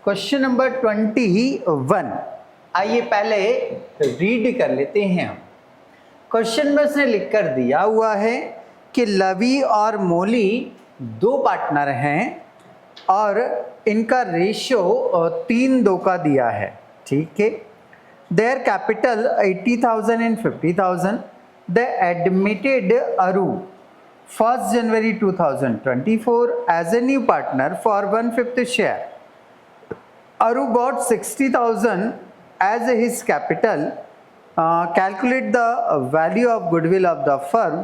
Question number 21। आइए पहले read कर लेते हैं हम। क्वेश्चन में उसने लिख कर दिया हुआ है कि लवी और मोली दो पार्टनर हैं और इनका रेशियो 3:2 का दिया है। ठीक है। Their capital 80,000 and 50,000। They admitted Aru 1 January 2024 as a new partner for 1/5 share. Aru bought 60,000 as his capital. Calculate the value of goodwill of the firm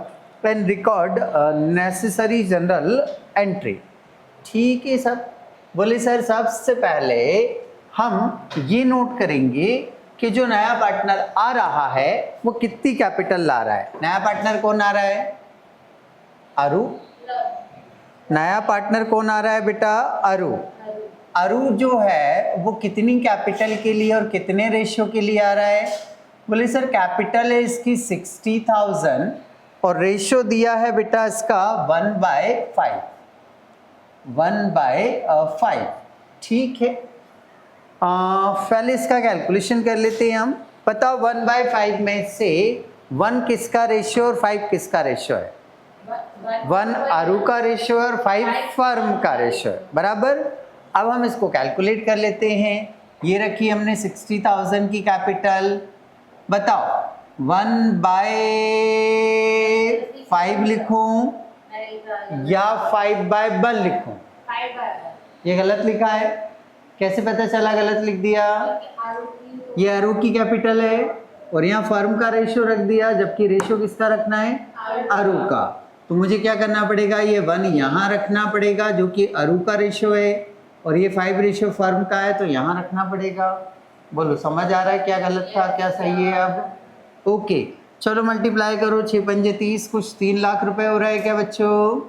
and record necessary general entry. ठीक है सब। बोले sir सबसे पहले हम ये note करेंगे कि जो नया पार्टनर आ रहा है वो कितनी कैपिटल ला रहा है। नया पार्टनर कौन आ रहा है? अरू। नया पार्टनर कौन आ रहा है बेटा? अरू। अरू जो है वो कितनी कैपिटल के लिए और कितने रेशियो के लिए आ रहा है? बोले सर कैपिटल है इसकी 60,000 और रेशियो दिया है बेटा इसका 1/5। 1/5। ठीक है। पहले इसका कैलकुलेशन कर लेते हैं हम। पता 1/5 में से 1 किसका रेशियो और 5 किसका रेशियो है? 1 अरू का रेशियो और 5 फर्म का रेशियो है। बराबर। अब हम इसको कैलकुलेट कर लेते हैं। ये रखी हमने 60,000 की कैपिटल। बताओ 1/5 लिखूं या 5/1 लिखूं? ये गलत लिखा है। कैसे पता चला गलत लिख दिया? ये अरू की कैपिटल है और यहाँ फर्म का रेशियो रख दिया, जबकि रेशियो किसका रखना है? अरू का। तो मुझे क्या करना पड़ेगा? ये 1 यहाँ रखना पड़ेगा जो कि अरू का रेशियो है और ये 5 रेशियो फर्म का है तो यहाँ रखना पड़ेगा। बोलो समझ आ रहा है क्या गलत था क्या सही है? अब ओके चलो मल्टीप्लाई करो। 6 पंजे 30, कुछ 3 लाख रुपए हो रहा है क्या बच्चों?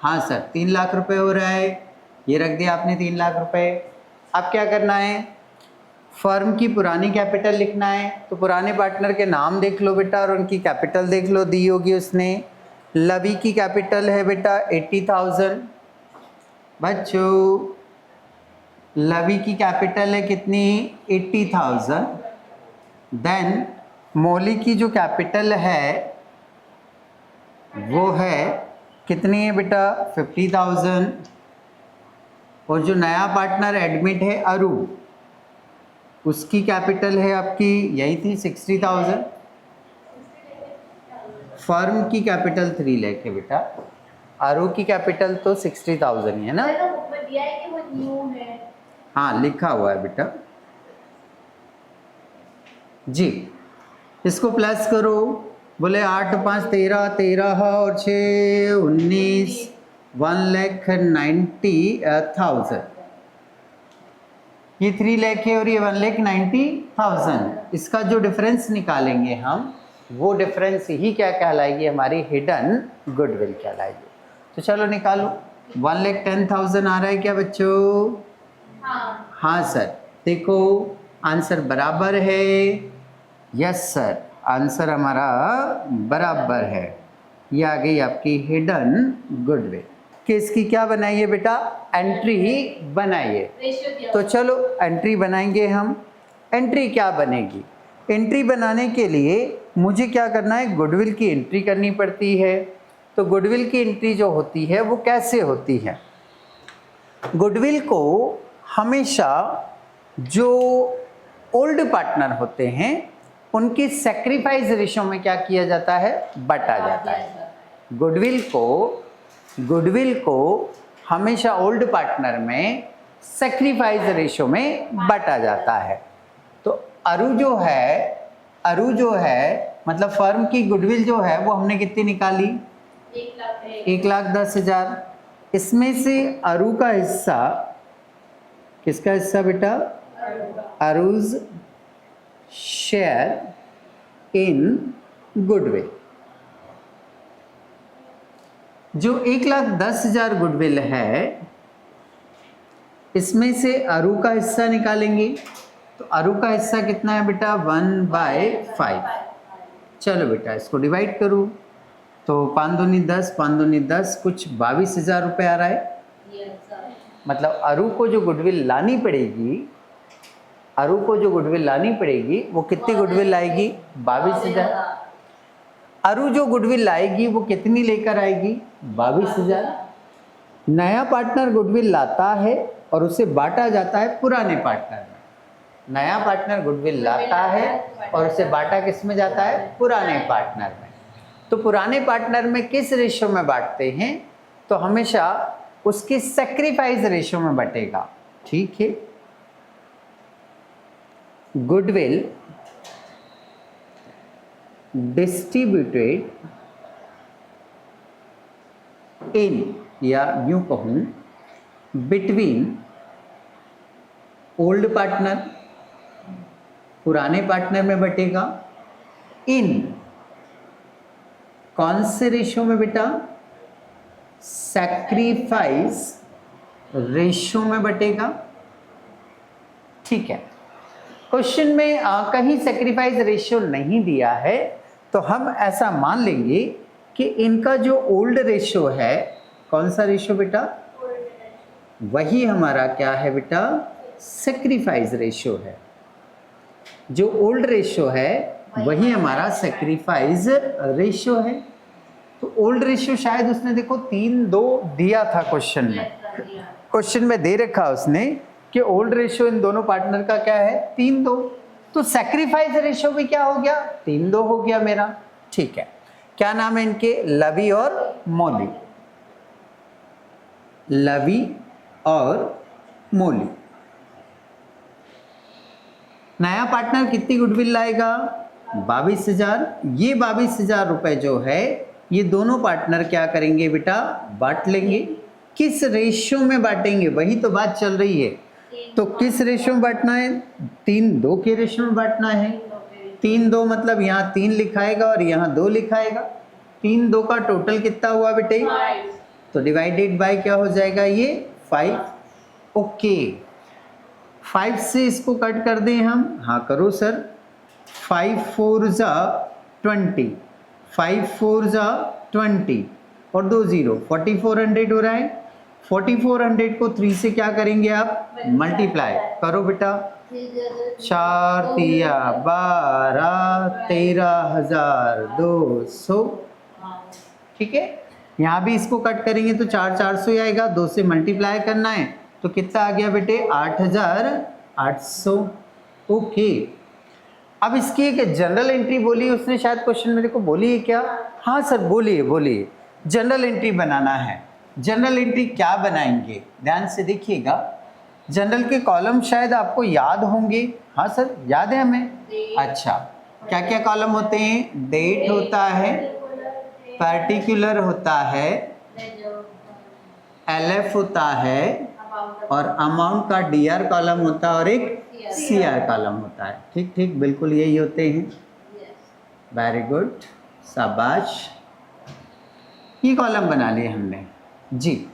हाँ सर 3 लाख रुपए हो रहा है। ये रख दिया आपने 3 लाख रुपए। अब क्या करना है? फर्म की पुरानी कैपिटल लिखना है। तो पुराने पार्टनर के नाम देख लो बेटा और उनकी कैपिटल देख लो, दी होगी उसने। लवी की कैपिटल है बेटा 80,000। बच्चों लवी की कैपिटल है कितनी? 80,000। देन मोली की जो कैपिटल है वो है कितनी है बेटा? 50,000। और जो नया पार्टनर एडमिट है अरू, उसकी कैपिटल है आपकी यही थी 60,000। फर्म की कैपिटल 3 लाख है बेटा। अरू की कैपिटल तो 60,000 ही है ना? हाँ लिखा हुआ है बेटा जी। इसको प्लस करो। बोले 8 5 13, 13 और 6 19, 1,90,000। ये 3 लाख है और ये 1,90,000। इसका जो डिफरेंस निकालेंगे हम, वो डिफरेंस ही क्या कहलाएगी? हमारी हिडन गुडविल कहलाएगी। तो चलो निकालो। 1,10,000 आ रहा है क्या बच्चों? हाँ सर। देखो आंसर बराबर है। यस सर आंसर हमारा बराबर है। ये आ गई आपकी हिडन गुडविल। किसकी क्या बनाइए बेटा? एंट्री बनाइए। तो चलो एंट्री बनाएंगे हम। एंट्री क्या बनेगी? एंट्री बनाने के लिए मुझे क्या करना है? गुडविल की एंट्री करनी पड़ती है। तो गुडविल की एंट्री जो होती है वो कैसे होती है? गुडविल को हमेशा जो ओल्ड पार्टनर होते हैं उनके सैक्रिफाइस रेशियो में क्या किया जाता है? बांटा जाता है। गुडविल को हमेशा ओल्ड पार्टनर में सैक्रिफाइस रेशियो में बांटा जाता है। तो अरू जो है मतलब फर्म की गुडविल जो है वो हमने कितनी निकाली? 1,10,000। इसमें से अरू का हिस्सा, किसका हिस्सा बेटा? अरूज शेयर इन गुडविल। जो 1,10,000 गुडविल है इसमें से अरू का हिस्सा निकालेंगे। तो अरू का हिस्सा कितना है बेटा? 1/5। चलो बेटा इसको डिवाइड करो। तो 5 दूनी 10, 5 दूनी 10, कुछ 22,000 रुपये आ रहा है। मतलब अरु को जो गुडविल लानी पड़ेगी, अरु को जो गुडविल लानी पड़ेगी वो कितनी गुडविल लाएगी? 22,000। अरु जो गुडविल लाएगी वो कितनी लेकर आएगी? 22,000। नया पार्टनर गुडविल लाता है और उसे बांटा जाता है पुराने पार्टनर में। नया पार्टनर गुडविल लाता है और उसे बांटा किस में जाता है? पुराने पार्टनर में। तो पुराने पार्टनर में किस रेशियो में बांटते हैं? तो हमेशा उसके सैक्रिफाइस रेशियो में बटेगा। ठीक है, गुडविल डिस्ट्रीब्यूटेड इन, या यूं कहूं बिटवीन ओल्ड पार्टनर, पुराने पार्टनर में बटेगा। इन कौन से रेशियो में बेटा? सैक्रिफाइस रेशियो में बटेगा। ठीक है, क्वेश्चन में कहीं सैक्रिफाइस रेशियो नहीं दिया है तो हम ऐसा मान लेंगे कि इनका जो ओल्ड रेशियो है, कौन सा रेशियो बेटा? वही हमारा क्या है बेटा? सैक्रिफाइस रेशियो है। जो ओल्ड रेशियो है वही हमारा सैक्रिफाइस रेशियो है। तो ओल्ड रेशियो शायद उसने देखो 3:2 दिया था क्वेश्चन में, क्वेश्चन में दे रखा उसने कि ओल्ड रेशियो इन दोनों पार्टनर का क्या है? 3:2। तो सैक्रिफाइस रेशियो भी क्या हो गया? 3:2 हो गया मेरा। ठीक है, क्या नाम है इनके? लवी और मोली। लवी और मोली। नया पार्टनर कितनी गुडविल लाएगा? 22,000। ये 22,000 रुपए जो है ये दोनों पार्टनर क्या करेंगे बेटा? बांट लेंगे। किस रेशियो में बांटेंगे? वही तो बात चल रही है। तो किस रेशियो में बांटना है? 3:2 के रेशियो में बांटना है। 3:2 मतलब यहाँ 3 लिखाएगा और यहाँ 2 लिखाएगा। 3:2 का टोटल कितना हुआ बेटे? 5। तो डिवाइडेड बाय क्या हो जाएगा? ये 5। ओके, 5 से इसको कट कर दें हम। हाँ करो सर। 5 4 जा 20, 5 4 जा 20 और 2 0, 4400 हो रहा है। 4400 को 3 से क्या करेंगे आप? मल्टीप्लाई करो बेटा। 4 तिया 12, 13,200। ठीक है, यहाँ भी इसको कट करेंगे तो 4 400 ही आएगा। 2 से मल्टीप्लाई करना है तो कितना आ गया बेटे? 8,800। ओके, अब इसकी एक जनरल एंट्री बोली उसने, शायद क्वेश्चन मेरे को बोली है क्या? हाँ सर बोलिए बोलिए। जनरल एंट्री बनाना है। जनरल एंट्री क्या बनाएंगे? ध्यान से देखिएगा। जनरल के कॉलम शायद आपको याद होंगे। हाँ सर याद है हमें। अच्छा, क्या क्या कॉलम होते हैं? डेट होता है, पर्टिकुलर होता है, एलएफ होता है और अमाउंट का डीआर कॉलम होता है और एक सीआर कॉलम होता है। ठीक ठीक, बिल्कुल यही होते हैं। वेरी गुड, शाबाश। ये कॉलम बना लिए हमने जी।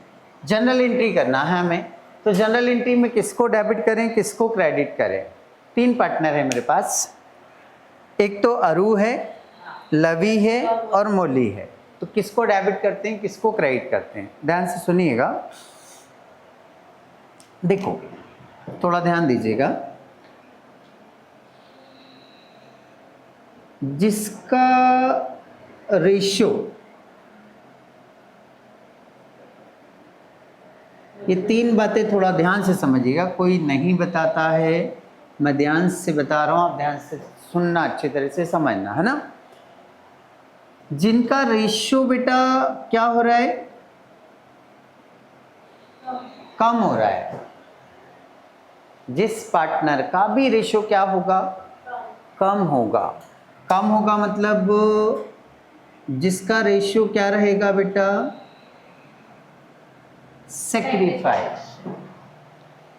जनरल एंट्री करना है हमें, तो जनरल एंट्री में किसको डेबिट करें, किसको क्रेडिट करें? 3 पार्टनर है मेरे पास। एक तो अरु है, लवी है और मोली है। तो किसको डेबिट करते हैं, किसको क्रेडिट करते हैं? ध्यान से सुनिएगा, देखो थोड़ा ध्यान दीजिएगा। जिसका रेशियो, ये 3 बातें थोड़ा ध्यान से समझिएगा। कोई नहीं बताता है, मैं ध्यान से बता रहा हूं, आप ध्यान से सुनना, अच्छी तरह से समझना, है ना। जिनका रेशियो बेटा क्या हो रहा है? कम हो रहा है। जिस पार्टनर का भी रेशियो क्या होगा? कम होगा। कम होगा मतलब जिसका रेशियो क्या रहेगा बेटा? सैक्रिफाइस।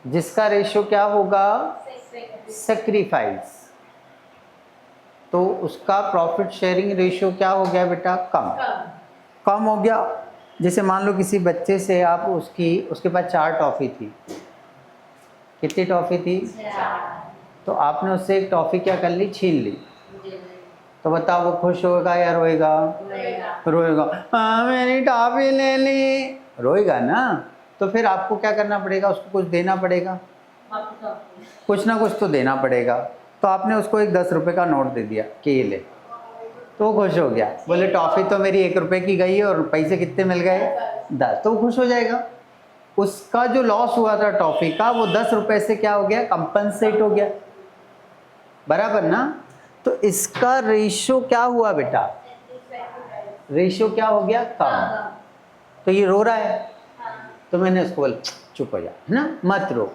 जिसका रेशियो क्या होगा? सैक्रिफाइस। तो उसका प्रॉफिट शेयरिंग रेशियो क्या हो गया बेटा? कम। कम हो गया। जैसे मान लो किसी बच्चे से आप उसके पास 4 टॉफ़ी थी। कितनी टॉफ़ी थी? 4। तो आपने उससे एक टॉफ़ी क्या कर ली? छीन ली। तो बताओ वो खुश होगा या रोएगा? रोएगा। हाँ मेरी टॉफ़ी ले ली, रोएगा ना। तो फिर आपको क्या करना पड़ेगा, उसको कुछ देना पड़ेगा, कुछ ना कुछ तो देना पड़ेगा। तो आपने उसको एक 10 रुपये का नोट दे दिया कि ये ले, तो वो खुश हो गया, बोले टॉफ़ी तो मेरी 1 रुपये की गई है और पैसे कितने मिल गए 10, तो वो खुश हो जाएगा। उसका जो लॉस हुआ था टॉफ़ी का वो 10 रुपये से क्या हो गया, कंपनसेट हो गया, बराबर ना। तो इसका रेशो क्या हुआ बेटा, रेशो क्या हो गया, कम। तो ये रो रहा है, तो मैंने उसको बोला चुप हो जा, है ना, मत रो,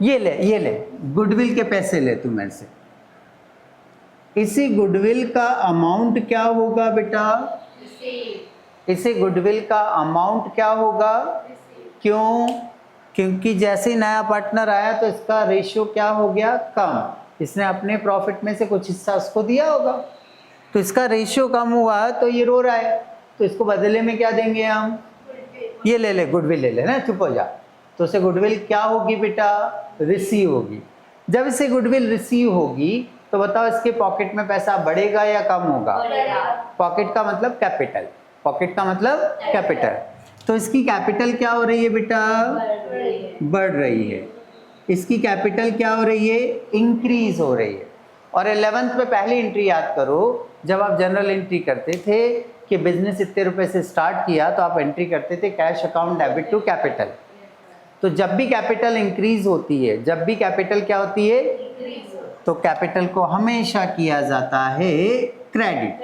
ये ले गुडविल के पैसे ले तू मेरे से। इसी गुडविल का अमाउंट क्या होगा बेटा, इसी गुडविल का अमाउंट क्या होगा, क्यों, क्योंकि जैसे ही नया पार्टनर आया तो इसका रेशियो क्या हो गया, कम, इसने अपने प्रॉफिट में से कुछ हिस्सा उसको दिया होगा, तो इसका रेशियो कम हुआ तो ये रो रहा है। तो इसको बदले में क्या देंगे हम, ये ले गुडविल ले ना, चुप हो जा। तो उसे गुडविल क्या होगी बेटा, रिसीव होगी। जब इसे गुडविल रिसीव होगी तो बताओ इसके पॉकेट में पैसा बढ़ेगा या कम होगा, पॉकेट का मतलब कैपिटल, पॉकेट का मतलब कैपिटल। तो इसकी कैपिटल क्या हो रही है बेटा, बढ़ रही है। इसकी कैपिटल क्या हो रही है, इंक्रीज हो रही है। और 11th में पहली एंट्री याद करो, जब आप जनरल एंट्री करते थे कि बिजनेस इतने रुपए से स्टार्ट किया तो आप एंट्री करते थे cash account debit to capital. तो जब भी कैपिटल इंक्रीज होती है, जब भी कैपिटल क्या होती है, तो कैपिटल को हमेशा किया जाता है क्रेडिट।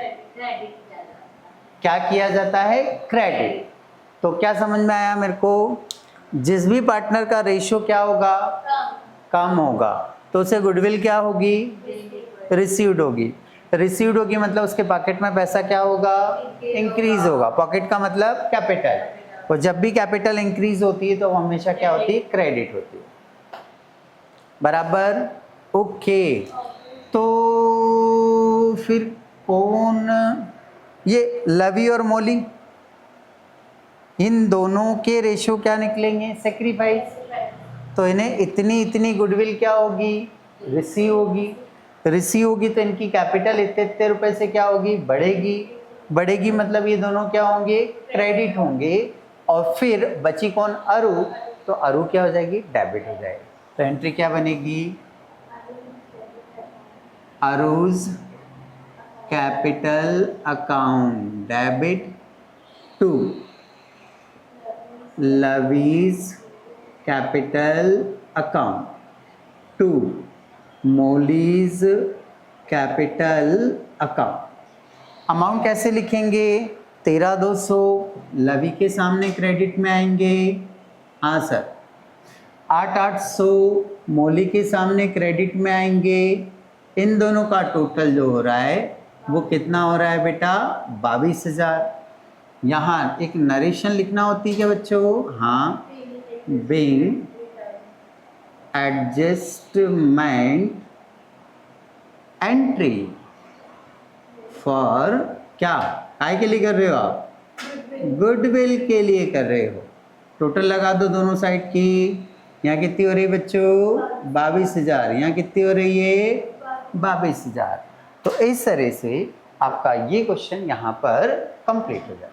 क्या किया जाता है, क्रेडिट। तो क्या समझ में आया मेरे को, जिस भी पार्टनर का रेशियो क्या होगा, कम होगा, तो उसे गुडविल क्या होगी, रिसीव्ड होगी। रिसीव्ड होगी मतलब उसके पॉकेट में पैसा क्या होगा, इंक्रीज होगा। पॉकेट का मतलब कैपिटल, और जब भी कैपिटल इंक्रीज होती है तो हमेशा क्या होती है, क्रेडिट होती है, बराबर। ओके, तो फिर कौन, ये लवी और मोली, इन दोनों के रेशियो क्या निकलेंगे, सेक्रीफाइस। तो इन्हें इतनी इतनी गुडविल क्या होगी, रिसीव होगी। रिसीव होगी तो इनकी कैपिटल इतने इतने रुपए से क्या होगी, बढ़ेगी। बढ़ेगी मतलब ये दोनों क्या होंगे, क्रेडिट होंगे। और फिर बची कौन, अरु, तो अरु क्या हो जाएगी, डेबिट हो जाएगी। तो एंट्री क्या बनेगी, Aruj capital account debit to Lavi's capital account to Molly's capital account. Amount कैसे लिखेंगे, 13,200 लवी के सामने क्रेडिट में आएंगे, हाँ सर। 8,800 मोली के सामने क्रेडिट में आएंगे। इन दोनों का टोटल जो हो रहा है वो कितना हो रहा है बेटा, 22,000। यहाँ एक नरेशन लिखना होती है क्या बच्चों, हाँ, बिंग एडजस्टमेंट एंट्री फॉर, क्या काय के लिए कर रहे हो आप, गुडविल के लिए कर रहे हो। टोटल लगा दो दोनों साइड की, यहाँ कितनी हो रही है बच्चों, 22,000, यहाँ कितनी हो रही है, 22,000। तो इस तरह से आपका ये क्वेश्चन यहाँ पर कंप्लीट हो जाए।